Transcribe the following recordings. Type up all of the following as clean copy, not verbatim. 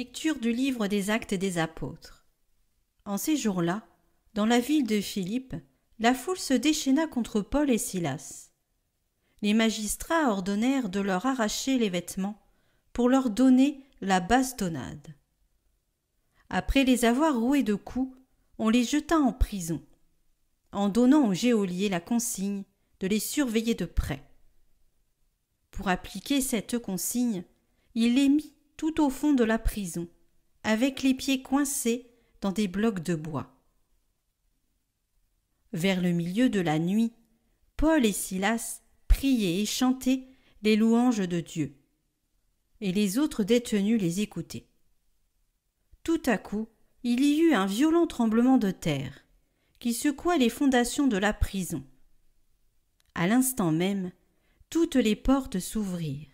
Lecture du livre des Actes des Apôtres. En ces jours-là, dans la ville de Philippe, la foule se déchaîna contre Paul et Silas. Les magistrats ordonnèrent de leur arracher les vêtements pour leur donner la bastonnade. Après les avoir roués de coups, on les jeta en prison, en donnant au geôlier la consigne de les surveiller de près. Pour appliquer cette consigne, il les mit tout au fond de la prison, avec les pieds coincés dans des blocs de bois. Vers le milieu de la nuit, Paul et Silas priaient et chantaient les louanges de Dieu, et les autres détenus les écoutaient. Tout à coup, il y eut un violent tremblement de terre, qui secoua les fondations de la prison. À l'instant même, toutes les portes s'ouvrirent,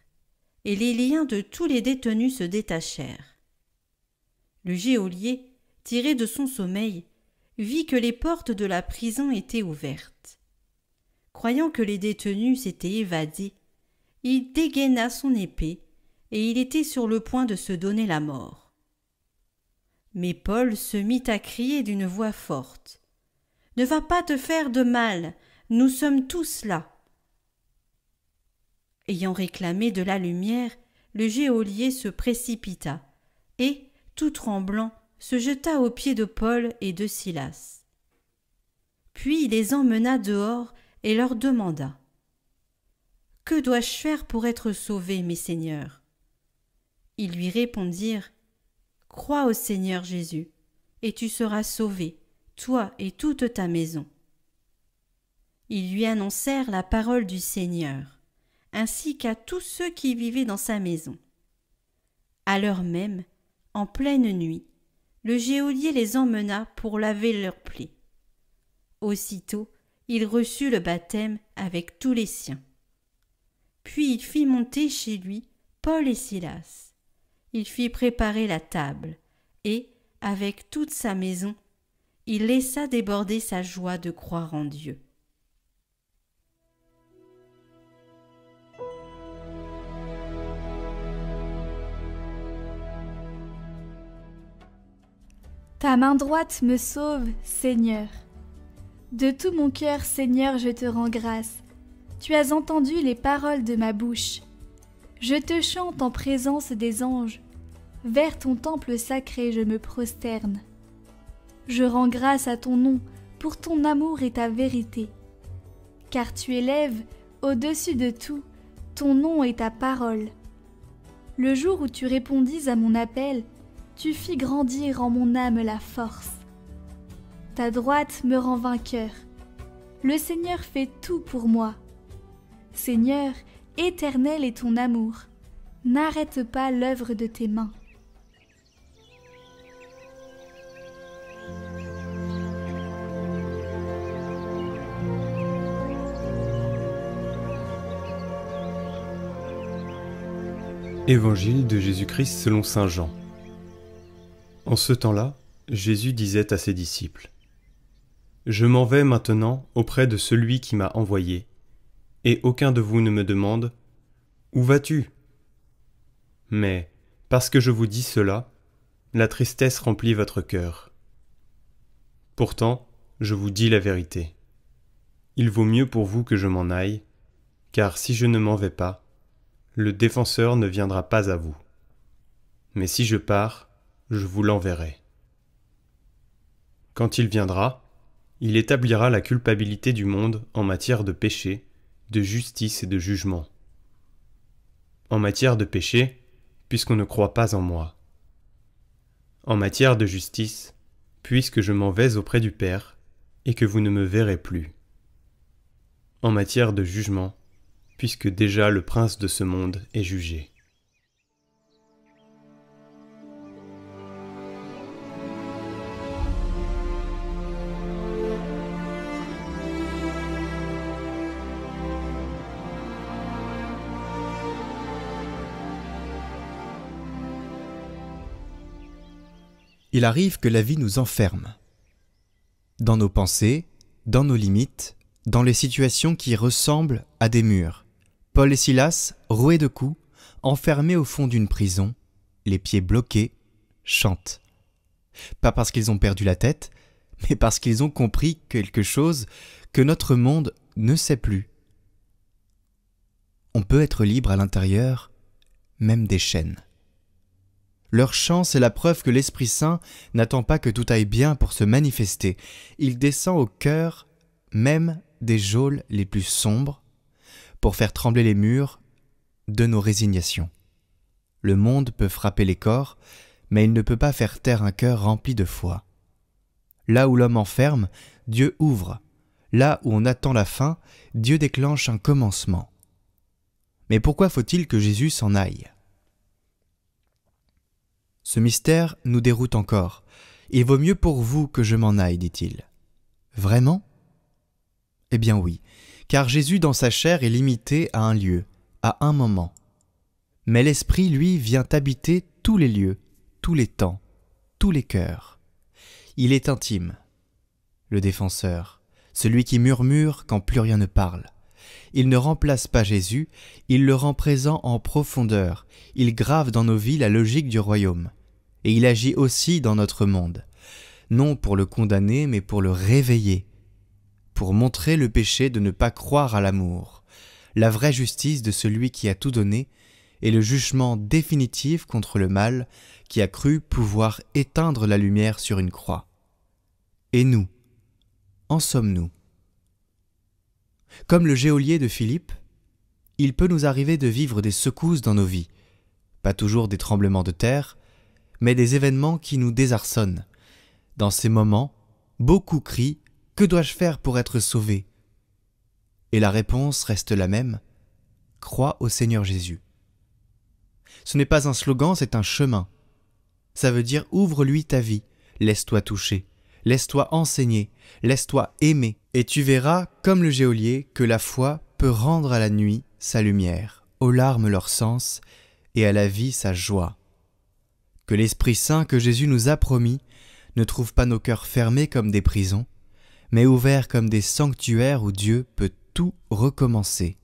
et les liens de tous les détenus se détachèrent. Le geôlier, tiré de son sommeil, vit que les portes de la prison étaient ouvertes. Croyant que les détenus s'étaient évadés, il dégaina son épée, et il était sur le point de se donner la mort. Mais Paul se mit à crier d'une voix forte. « Ne va pas te faire de mal, nous sommes tous là. » Ayant réclamé de la lumière, le geôlier se précipita et, tout tremblant, se jeta aux pieds de Paul et de Silas. Puis il les emmena dehors et leur demanda : « Que dois-je faire pour être sauvé, mes seigneurs ?» Ils lui répondirent : « Crois au Seigneur Jésus, et tu seras sauvé, toi et toute ta maison. » Ils lui annoncèrent la parole du Seigneur, ainsi qu'à tous ceux qui vivaient dans sa maison. À l'heure même, en pleine nuit, le geôlier les emmena pour laver leurs plaies. Aussitôt, il reçut le baptême avec tous les siens. Puis il fit monter chez lui Paul et Silas. Il fit préparer la table, et, avec toute sa maison, il laissa déborder sa joie de croire en Dieu. Ta main droite me sauve, Seigneur. De tout mon cœur, Seigneur, je te rends grâce. Tu as entendu les paroles de ma bouche. Je te chante en présence des anges. Vers ton temple sacré, je me prosterne. Je rends grâce à ton nom pour ton amour et ta vérité. Car tu élèves, au-dessus de tout, ton nom et ta parole. Le jour où tu répondis à mon appel, tu fis grandir en mon âme la force. Ta droite me rend vainqueur. Le Seigneur fait tout pour moi. Seigneur, éternel est ton amour. N'arrête pas l'œuvre de tes mains. Évangile de Jésus-Christ selon saint Jean. En ce temps-là, Jésus disait à ses disciples : « Je m'en vais maintenant auprès de celui qui m'a envoyé, et aucun de vous ne me demande : Où vas-tu ? Mais, parce que je vous dis cela, la tristesse remplit votre cœur. Pourtant, je vous dis la vérité. Il vaut mieux pour vous que je m'en aille, car si je ne m'en vais pas, le défenseur ne viendra pas à vous. Mais si je pars, je vous l'enverrai. Quand il viendra, il établira la culpabilité du monde en matière de péché, de justice et de jugement. En matière de péché, puisqu'on ne croit pas en moi. En matière de justice, puisque je m'en vais auprès du Père et que vous ne me verrez plus. En matière de jugement, puisque déjà le prince de ce monde est jugé. Il arrive que la vie nous enferme. Dans nos pensées, dans nos limites, dans les situations qui ressemblent à des murs. Paul et Silas, roués de coups, enfermés au fond d'une prison, les pieds bloqués, chantent. Pas parce qu'ils ont perdu la tête, mais parce qu'ils ont compris quelque chose que notre monde ne sait plus. On peut être libre à l'intérieur, même des chaînes. Leur chant, c'est la preuve que l'Esprit Saint n'attend pas que tout aille bien pour se manifester. Il descend au cœur même des geôles les plus sombres pour faire trembler les murs de nos résignations. Le monde peut frapper les corps, mais il ne peut pas faire taire un cœur rempli de foi. Là où l'homme enferme, Dieu ouvre. Là où on attend la fin, Dieu déclenche un commencement. Mais pourquoi faut-il que Jésus s'en aille ? Ce mystère nous déroute encore. Il vaut mieux pour vous que je m'en aille, dit-il. Vraiment ? Eh bien oui, car Jésus dans sa chair est limité à un lieu, à un moment. Mais l'Esprit, lui, vient habiter tous les lieux, tous les temps, tous les cœurs. Il est intime, le défenseur, celui qui murmure quand plus rien ne parle. Il ne remplace pas Jésus, il le rend présent en profondeur, il grave dans nos vies la logique du royaume. Et il agit aussi dans notre monde, non pour le condamner, mais pour le réveiller, pour montrer le péché de ne pas croire à l'amour, la vraie justice de celui qui a tout donné, et le jugement définitif contre le mal qui a cru pouvoir éteindre la lumière sur une croix. Et nous, en sommes-nous ? Comme le geôlier de Philippe, il peut nous arriver de vivre des secousses dans nos vies, pas toujours des tremblements de terre, mais des événements qui nous désarçonnent. Dans ces moments, beaucoup crient « Que dois-je faire pour être sauvé ?» Et la réponse reste la même « Crois au Seigneur Jésus ». Ce n'est pas un slogan, c'est un chemin. Ça veut dire ouvre-lui ta vie, laisse-toi toucher, laisse-toi enseigner, laisse-toi aimer, et tu verras, comme le geôlier, que la foi peut rendre à la nuit sa lumière, aux larmes leur sens, et à la vie sa joie. Que l'Esprit Saint que Jésus nous a promis ne trouve pas nos cœurs fermés comme des prisons, mais ouverts comme des sanctuaires où Dieu peut tout recommencer.